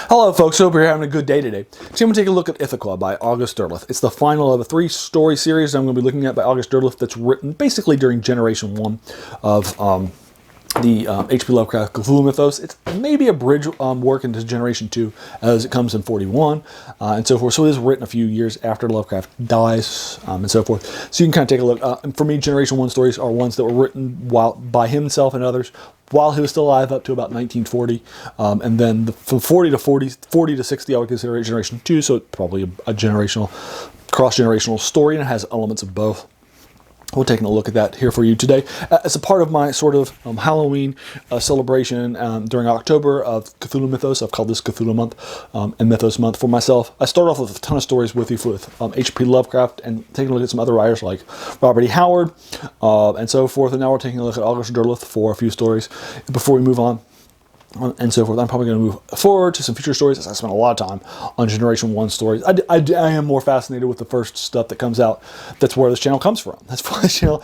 Hello folks, hope you're having a good day today. Today I'm going to take a look at Ithaqua by August Derleth. It's the final of a 3-story series I'm going to be looking at by August Derleth that's written basically during Generation 1 of the H.P. Lovecraft Cthulhu Mythos. It's maybe a bridge work into Generation 2 as it comes in 41 and so forth. So it is written a few years after Lovecraft dies and so forth. So you can kind of take a look. And for me, Generation 1 stories are ones that were written by himself and others while he was still alive up to about 1940. And then from 40 to 60, I would consider it Generation 2. So it's probably a generational, cross-generational story, and it has elements of both. We're taking a look at that here for you today as a part of my sort of Halloween celebration during October of Cthulhu Mythos. I've called this Cthulhu Month and Mythos Month for myself. I start off with a ton of stories with you with H.P. Lovecraft and taking a look at some other writers like Robert E. Howard and so forth. And now we're taking a look at August Derleth for a few stories before we move on. And so forth. I'm probably going to move forward to some future stories as I spent a lot of time on Generation 1 stories. I am more fascinated with the first stuff that comes out. That's where this channel comes from. That's why this channel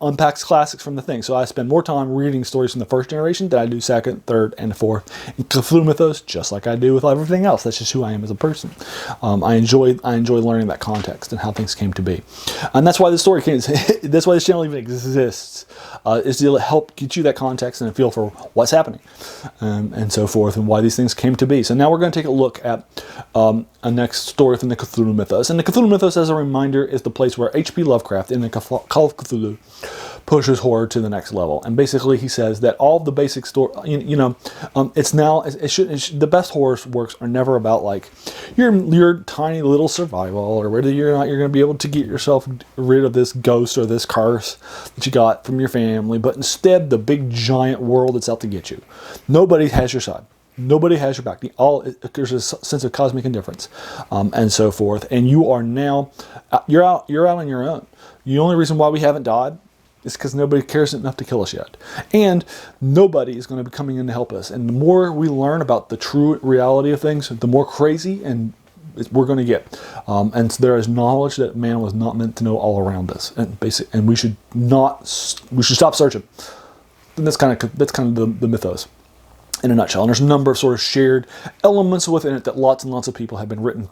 unpacks classics from the thing. So I spend more time reading stories from the first generation than I do second, third, and fourth. And Cthulhu Mythos, just like I do with everything else. That's just who I am as a person. I enjoy learning that context and how things came to be. And that's why this story came. That's why this channel even exists. Is to help get you that context and a feel for what's happening. And so forth, and why these things came to be. So now we're going to take a look at a next story from the Cthulhu Mythos. And the Cthulhu Mythos, as a reminder, is the place where H.P. Lovecraft in the Call of Cthulhu pushes horror to the next level. And basically he says that all of the basic story, it's now, the best horror works are never about like your tiny little survival or whether you're going to be able to get yourself rid of this ghost or this curse that you got from your family, but instead the big giant world that's out to get you. Nobody has your side. Nobody has your back. There's a sense of cosmic indifference, and so forth. And you are now, you're out on your own. The only reason why we haven't died is because nobody cares enough to kill us yet. And nobody is going to be coming in to help us. And the more we learn about the true reality of things, the more crazy and we're going to get. And there is knowledge that man was not meant to know all around us. And we should stop searching. And that's kind of the mythos in a nutshell. And there's a number of sort of shared elements within it that lots and lots of people have been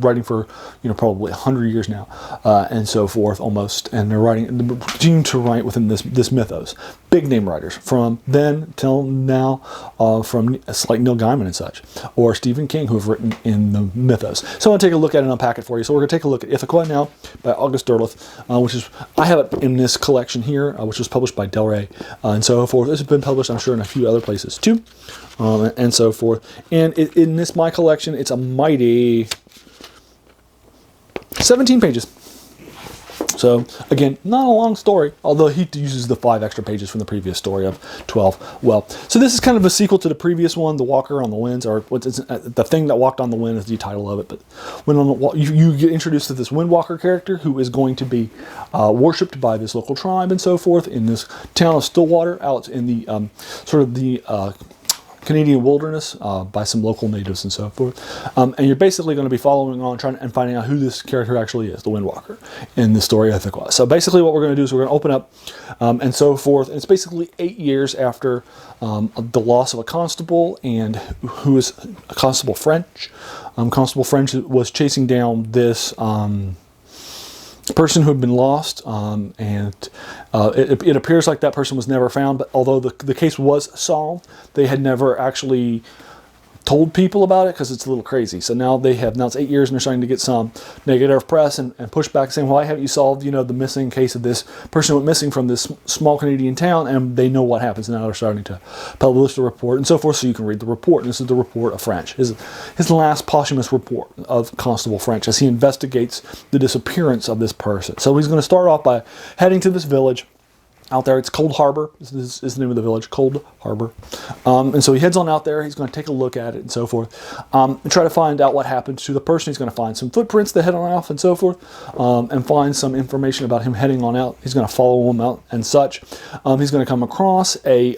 writing for, probably 100 years now, and so forth almost. And they're continuing to write within this mythos. Big name writers from then till now, from like Neil Gaiman and such, or Stephen King, who have written in the mythos. So I want to take a look at it and unpack it for you. So we're going to take a look at Ithaqua now by August Derleth, which is, I have it in this collection here, which was published by Del Rey, and so forth. This has been published, I'm sure, in a few other places too. And so forth. And in my collection, it's a mighty 17 pages. So, again, not a long story, although he uses the 5 extra pages from the previous story of 12. Well, so this is kind of a sequel to the previous one, The Walker on the Winds, or The Thing That Walked on the Wind is the title of it. But when you get introduced to this Windwalker character who is going to be worshipped by this local tribe and so forth in this town of Stillwater, out in the sort of the Canadian wilderness by some local natives and so forth. And you're basically going to be following on and finding out who this character actually is, the Windwalker, in the story of Ithaqua. So basically what we're going to do is we're going to open up and so forth. And it's basically 8 years after the loss of a constable, and who is a Constable French. Constable French was chasing down this person who had been lost, and it appears like that person was never found, but although the case was solved, they had never actually told people about it because it's a little crazy. So now it's 8 years and they're starting to get some negative press and pushback saying, why haven't you solved, the missing case of this person who went missing from this small Canadian town? And they know what happens. And now they're starting to publish the report and so forth, so you can read the report. And this is the report of French, his last posthumous report of Constable French as he investigates the disappearance of this person. So he's going to start off by heading to this village out there. It's Cold Harbor is the name of the village, Cold Harbor. And so he heads on out there. He's going to take a look at it and so forth, and try to find out what happened to the person. He's going to find some footprints that head on off and so forth, and find some information about him heading on out. He's going to follow him out and such. He's going to come across a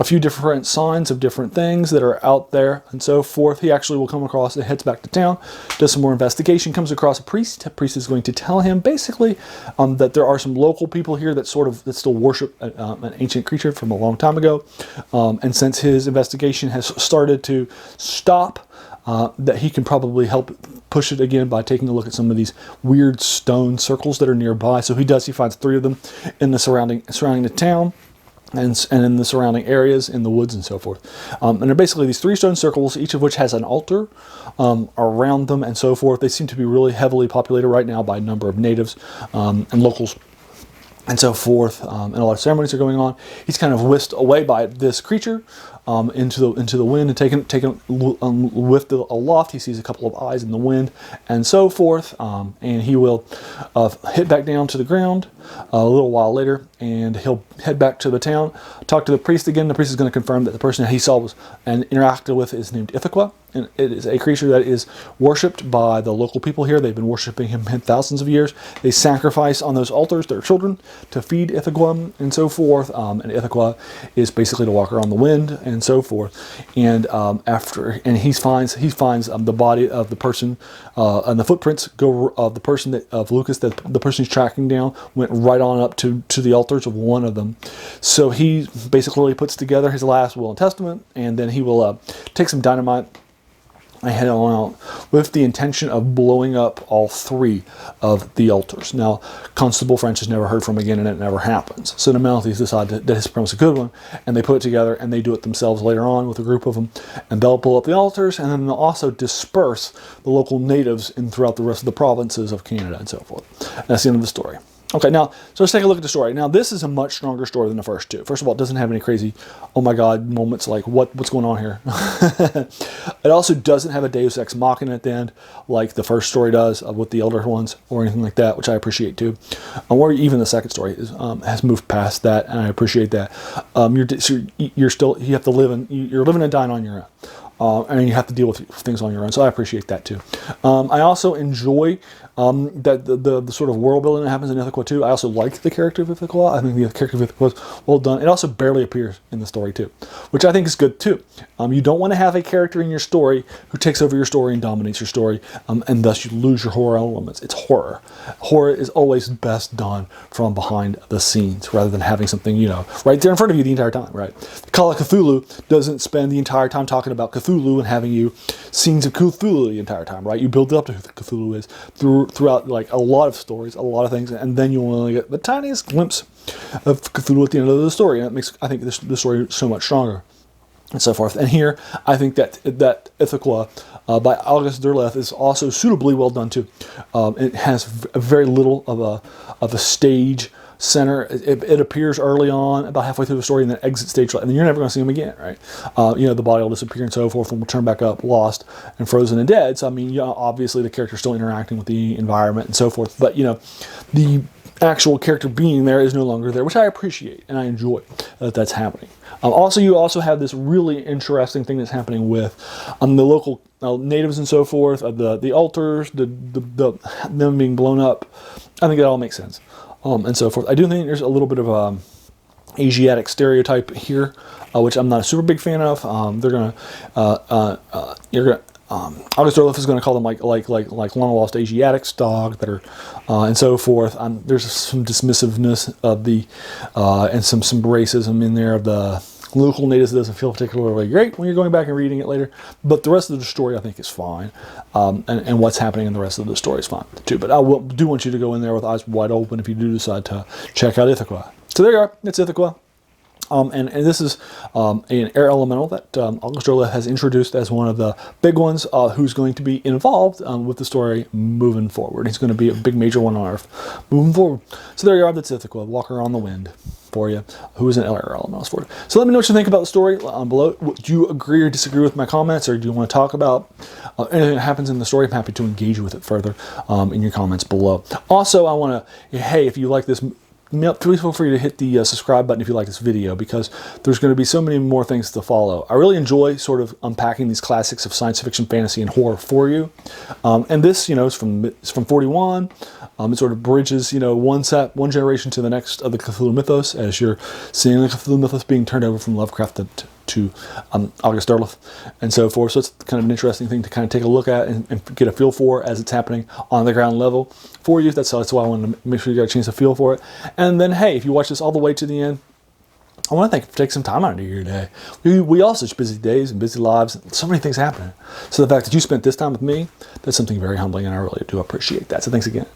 a few different signs of different things that are out there and so forth. He actually will come across and heads back to town, does some more investigation, comes across a priest. A priest is going to tell him basically that there are some local people here that still worship an ancient creature from a long time ago. And since his investigation has started to stop, that he can probably help push it again by taking a look at some of these weird stone circles that are nearby. So he finds 3 of them in the surrounding the town. And in the surrounding areas, in the woods and so forth. And they're basically these 3 stone circles, each of which has an altar around them and so forth. They seem to be really heavily populated right now by a number of natives and locals and so forth. And a lot of ceremonies are going on. He's kind of whisked away by this creature into the wind and taken lifted aloft. He sees a couple of eyes in the wind and so forth. And he will hit back down to the ground a little while later, and he'll head back to the town, talk to the priest again. The priest is going to confirm that the person that he saw and interacted with is named Ithaqua, and it is a creature that is worshipped by the local people here. They've been worshiping him thousands of years. They sacrifice on those altars their children to feed Ithaqua and so forth. And Ithaqua is basically to walk around the wind and so forth. And he finds the body of the person, and the footprints of the person of Lucas, that the person he's tracking down went right on up to the altars of one of them. So he basically puts together his last will and testament, and then he will take some dynamite and head on out with the intention of blowing up all 3 of the altars. Now, Constable French is never heard from again, and it never happens. So the Mounties decide that his premise is a good one, and they put it together, and they do it themselves later on with a group of them, and they'll blow up the altars, and then they'll also disperse the local natives throughout the rest of the provinces of Canada and so forth. That's the end of the story. Okay, now, so let's take a look at the story. Now, this is a much stronger story than the first 2. First of all, it doesn't have any crazy, oh my god, moments like, what's going on here? It also doesn't have a Deus Ex Machina at the end, like the first story does with the Elder Ones, or anything like that, which I appreciate too. Or even the second story has moved past that, and I appreciate that. You're living and dying on your own. And you have to deal with things on your own, so I appreciate that too. I also enjoy that the sort of world building that happens in Ithaqua too. I also like the character of Ithaqua. I think the character of Ithaqua is well done. It also barely appears in the story too, which I think is good too. You don't want to have a character in your story who takes over your story and dominates your story, and thus you lose your horror elements. It's horror. Horror is always best done from behind the scenes, rather than having something, right there in front of you the entire time, right? The Call of Cthulhu doesn't spend the entire time talking about Cthulhu and having you scenes of Cthulhu the entire time, right? You build up to who Cthulhu is throughout like a lot of stories, a lot of things, and then you only get the tiniest glimpse of Cthulhu at the end of the story, and it makes, I think, the story so much stronger, and so forth. And here, I think that Ithaqua by August Derleth is also suitably well done too. It has very little of a stage center. It appears early on, about halfway through the story, and then exits stage left, and then you're never going to see him again, right? The body will disappear and so forth, and will turn back up, lost and frozen and dead. So I mean, obviously the character's still interacting with the environment and so forth, but the actual character being there is no longer there, which I appreciate and I enjoy that's happening. You also have this really interesting thing that's happening with the local natives and so forth, the altars, them being blown up. I think it all makes sense. And so forth. I do think there's a little bit of Asiatic stereotype here, which I'm not a super big fan of. August Derleth is going to call them like long lost Asiatics, dog that are, and so forth. There's some dismissiveness of and some racism in there of the local natives. That doesn't feel particularly great when you're going back and reading it later. But the rest of the story, I think, is fine. And what's happening in the rest of the story is fine too. But I do want you to go in there with eyes wide open if you do decide to check out Ithaqua. So there you are. It's Ithaqua. And this is an air elemental that August Derleth has introduced as one of the big ones who's going to be involved with the story moving forward. He's going to be a big major one on Earth moving forward. So there you are. That's Ithaqua, Walker on the Wind for you, who is an air elemental for you. So let me know what you think about the story below. Do you agree or disagree with my comments, or do you want to talk about anything that happens in the story? I'm happy to engage with it further in your comments below. Also, I want to, hey, if you like this please feel free to hit the subscribe button if you like this video, because there's going to be so many more things to follow. I really enjoy sort of unpacking these classics of science fiction, fantasy, and horror for you. And this, is from 41. It sort of bridges, one generation to the next of the Cthulhu mythos, as you're seeing the Cthulhu mythos being turned over from Lovecraft to August Derleth and so forth. So it's kind of an interesting thing to kind of take a look at and get a feel for as it's happening on the ground level for you. That's why I wanted to make sure you got a chance to feel for it. And then, hey, if you watch this all the way to the end, I want to thank you for taking some time out of your day. We all have such busy days and busy lives, and so many things happening. So the fact that you spent this time with me, that's something very humbling, and I really do appreciate that. So thanks again.